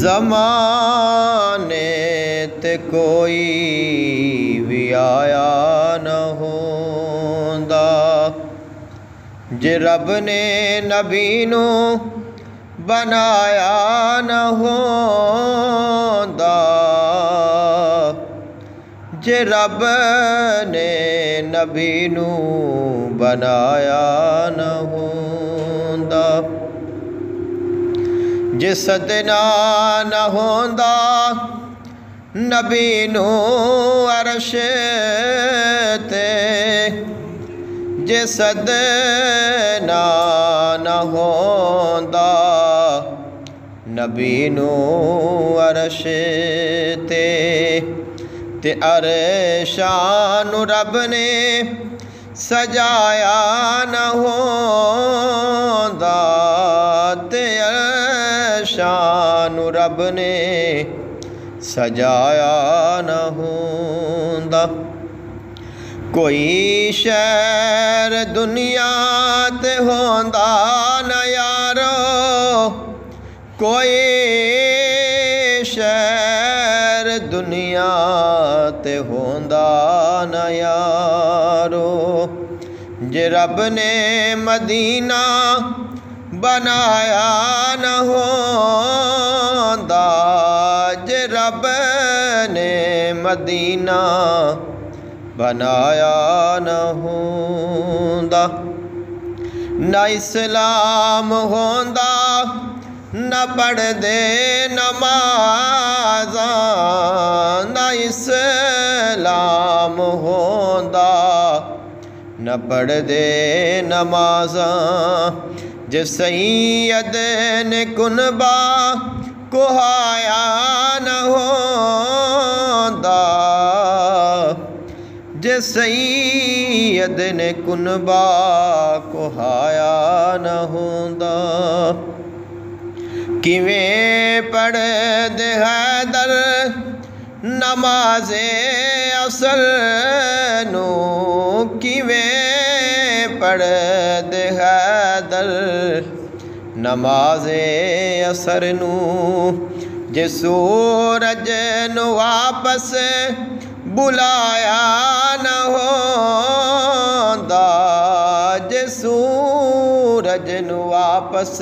ज़माने ते कोई भी आया न होंदा, जे रब ने नबी नू बनाया न होंदा, जे रब ने नबी नू बनाया न होंदा, जे सदना न होंदा नबी नू अरश ते, जे सदना न होंदा नबी नू अरश ते अरशां नू रब ने सजाया न होंदा, ते अरशां नू रब ने सजाया न होंदा। कोई शहर दुनिया ते होंदा न यारो, कोई शहर दुनिया ते होंदा न यारो, जे रब ने मदीना बनाया न होंदा, जे रब ने मदीना बनाया न होंदा, न इस्लाम होंदा न पढ़दे नमाज़ां, न इस्लाम होंदा न पढ़दे नमाज़ां, जे सैयद ने कुनबा कुहाया न होंदा, जे सैयद ने कुनबा कुहाया न होंदा, किवें पढ़दे हैदर नमाज़े असर नू, किवें पढ़दे हैदर नमाज़े असर नू, जे सूरज नू वापस बुलाया न होंदा, जे सूरज नू वापस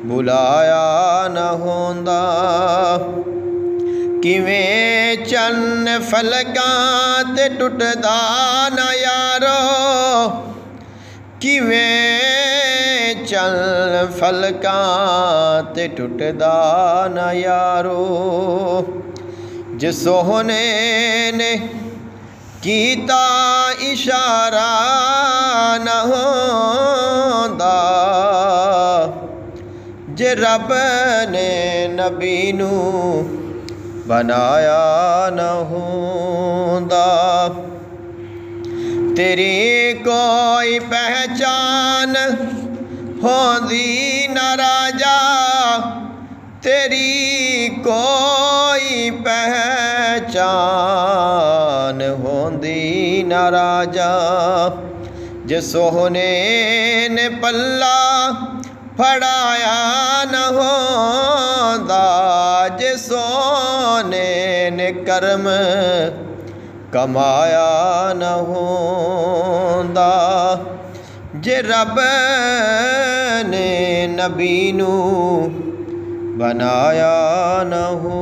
बुलाया न होंदा, किवें चन्न फलकां ते टुटदा न यारो, किवें चन्न फलकां ते टुटदा न यारो, जे सोहने ने कीता इशारा न होंदा, जे रब ने नबी नू बनाया न होंदा, तेरी कोई पहचान होंदी न राजा, तेरी कोई पहचान होंदी न राजा, जे सोहने ने पल्ला फड़ाया न होंदा, जे सोने ने कर्म कमाया न होंदा, जे रब ने नबी नू बनाया न हो।